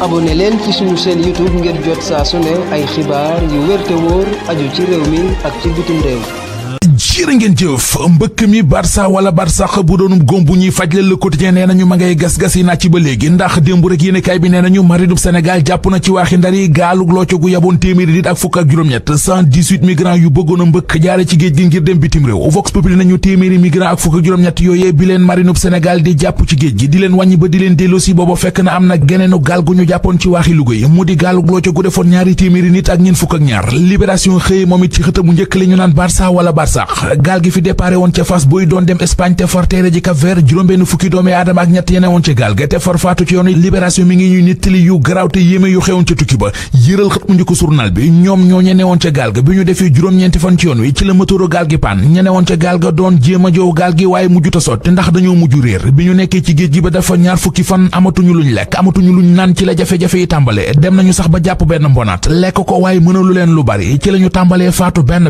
abonné leen ci suñu chaîne YouTube ngir jot saa su ne ay xibaar yu wér te wóor aju ci réew mi ak ci bitim réew. jërë ngeen jëf mbëkk mi Barça wala Barsax bu doonum góom bu ñuy faj Le Quotidien nee nañu ma ngay gas-gas yi nàcc ba léegi ndax démb rek yéenekaay bi nee nañu marinub Sénégal jàpp na ci waaxi Ndar yi gaalug looco gu yaboon téeméeri nit ak fukk ak juróom-ñett 118 migrants yu bëggoon a mbëkk jaare ci géej gi ngir dem bitim réew. Vox Populi nañu téeméeri migrants ak fukk ak juróom-ñett yooyee bi leen marinub Sénégal di jàpp ci géej gi di leen wàññi ba di leen delloosi booba fekk na am na geneenu gaal gu ñu jàppoon ci waaxi Louga yi mu di gaalug looco gu defoon ñaari téeméeri nit ak ñeen fukk ak ñaar. Libération xëy moom it ci xëta bu njëkk li ñu naan Barça wala Barsax gaal gi fi déparé woon ca Fass buy doon dem Espagne te far teere ji Cap Vert juróom-benn fukki doomi aadama ak ñett yene woon ca gaal ga te far faatu ci yoon Libération mi ngi ñuy nettali yu garaaw te yéeme yu xewoon ca tukki ba yëral xët mu njëkk journal bi ñoom ñoo ñene woon ca gaal ga bi ñu defee juróom-ñeenti fan ci yoon wi ci la moteuru gaal gi paan ñene woon ca gaal ga doon jéem a jow gaal gi waaye mujjuta sotti ndax dañoo mujj réer bi ñu nekkee ci géej gi ba dafa ñaar fukki fan amatuñu luñ lekk amatuñu luñ naan ci la jafe-jafe yi tàmbale dem nañu sax ba jàpp benn mbonaat lekk ko waaye mënalu leen lu bari ci la ñu tàmbalee faatu benn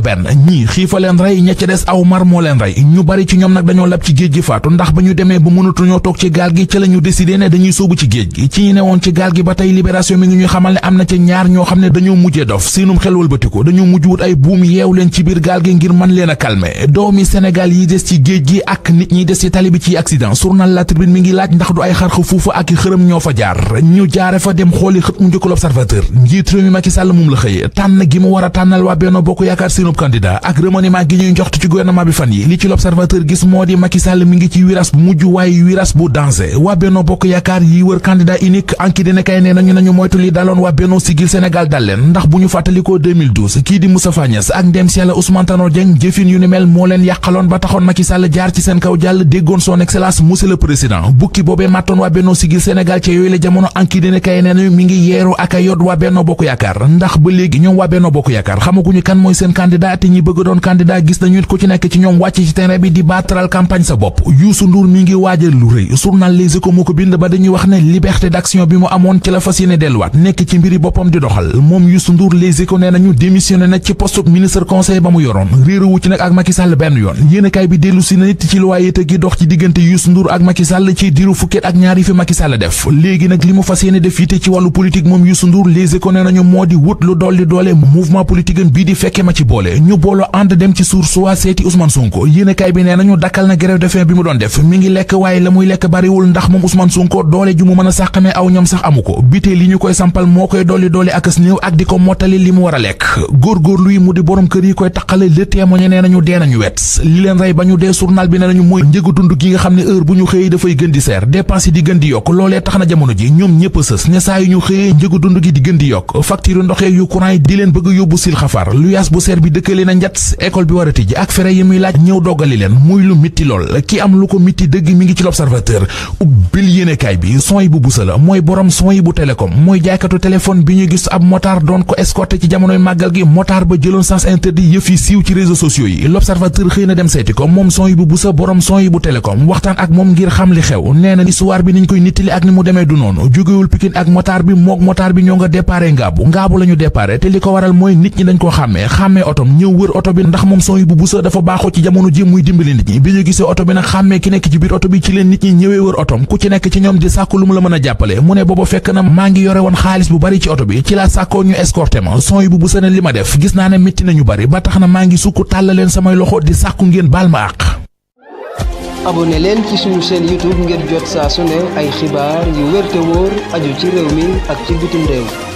ñii xiifa leen rey ña ca des aw mar moo leen rey ñu bari ci ñoom nag dañoo lab ci géej gi faatu ndax ba ñu demee ba mënatuñoo toog ci gaal gi ci la ñu décidé ne dañuy sóobu ci géej gi ci ñi ne woon ci gaal gi ba tey Libération mi ngi ñuy xamal ne am na ci ñaar ñoo xam ne dañoo mujjee dof seenum xel wëlbatiku dañoo mujj wut ay buum yeew leen ci biir gaal gi ngir mën leen a calmer doomi Sénégal yi des ci géej gi ak nit ñi des ci tali bi ci accident journal La Tribune mi ngi laaj ndax du ay xarxa fuufa ak i xërëm ñoo fa jaar ñu jaare fa dem xooli xët mu njëkk L'Observateur njiit réew mi Macky Sall moom la xëye tànn gi mu war a tànnal waa Benno Bokk Yaakaar seenub candidat ak remaniement gi ñuy njoxtu ci gouvernement bi fan yi li ci L'Observateur gis moo di Macky Sall mi ngi ci wiras bu mujj waaye wiras bu danger waa Benno Bokk Yaakaar yi wër candidat unique anki dina kay nee nañu moytu li daloon waa Benno Siggil Sénégal dal leen ndax bu ñu fàttalikoo 2012 kii di Moustapha Niasse ak ndem si Yàlla Ousmane Tanor Dieng jëfin yu ni mel moo leen yàqaloon ba taxoon Macky Sall jaar ci seen kaw jàll déggoon son excellence monsieur le président bukki boobee màttoon waa Benno Siggil Sénégal ci yooyu la jamono anki dina kay nee nañu mi ngi yeeru ak a yot waa Benno Bokk Yaakaar ndax ba léegi ñoom waa Benno Bokk Yaakaar xamaguñu kan mooy seen candidat te ñi bëgg doon candidat gis nañu ku ci nekk ci ñoom wàcc ci terrain bi di baataral campagne sa bopp Youssou Ndour mi ngi waajal lu rëy journal Les Échos moo ko bind ba dañuy wax ne liberté d'action bi mu amoon ci la fas yéene delluwaat nekk ci mbiri boppam di doxal moom Youssou Ndour Les Échos nee nañu démissionné na ci poste ministre conseil ba mu yoroon réerowu ci nag ak Macky Sall benn yoon yéenekaay bi dellu si na nit ci loyauté gi dox ci diggante Youssou Ndour ak Macky Sall ci diiru fukket ak ñaar yi fi Macky Sall def léegi nag li mu fas yéene def yite ci wàllu politique moom Youssou Ndour Les Échos nee nañu moo di wut lu dolli doole mouvement politique am bii di fekke ma ci boole ñu booloo ànd dem ci Source A seeti Ousmane Sonko yéenekaay bi nee nañu dakkal na grève de faim bi mu doon def mi ngi lekk waaye la muy lekk bariwul ndax moom Ousmane Sonko doole ju mu mën a sàqamee aw ñoom sax amu ko bitee li ñu koy sampal moo koy dolli doole ak as néew ak di ko mottali li mu war a lekk góorgóorlu yi mu di borom kër yi koy taqale Le Témoin nee nañu dee nañu wet li leen rey ba ñu dee journal bi nee nañu mooy njëgu dund gi nga xam ne heure bu ñu xëyee dafay gën di seer dépense yi di gën di yokk loolee tax na jamono ji ñoom ñëpp a sës ne saa yu ñu xëyee njëgu dund gi di gën di yokk facture ndoxee yu courant yi di leen bëgg yóbbu sil xafar lu yaas bu seer bi dëkkale na njat école bi war a tijji ak fere yi muy laaj ñëw doggali leen muy lu mitti lool ki am lu ko mitti dëgg mi ngi ci L'Observateur ubbil yéenekaay bi son yi bu busa la mooy borom son yi bu télécom mooy jaaykatu téléphone bi ñu gis ab motard doon ko escorté ci jamonoy màggal gi motard ba jëloon sens interdit yëf yi siiw ci réseaux sociaux yi L'Observateur xëy na dem seeti ko moom son yi bu busa borom son yi bu télécom waxtaan ak moom ngir xam li xew nee na histoire bi niñ koy nittali ak ni mu demee du noonu jógewul Pikine ak motard bi mook motard bi ñoo nga déparé ngaabu la ñu déparé te li ko waral mooy nit ñi dañ ko xàmmee otom ñëw wër oto bi ndax moom son yi bu busa dafa baaxoo ci jamono ji muy dimbali nit ñi bi ñu gisee oto bi nag xàmmee ki nekk ci biir oto bi ci leen nit ñi ñëwee wër otom ku ci nekk ci ñoom di sàkku lu mu la mën a jàppale mu ne booba fekk na maa ngi yore woon xaalis bu bari ci oto bi ci laa sàkkoo ñu escorté ma son yi bu busa ne li ma def gis naa ne mitti nañu bari ba tax na maa ngi sukk tàll leen samay loxo di sàkku ngeen baal ma àq. abonné leen ci suñu chaîne YouTube ngir jot saa su ne ay xibaar yu wér te wóor aju ci réew mi ak ci bitim réew.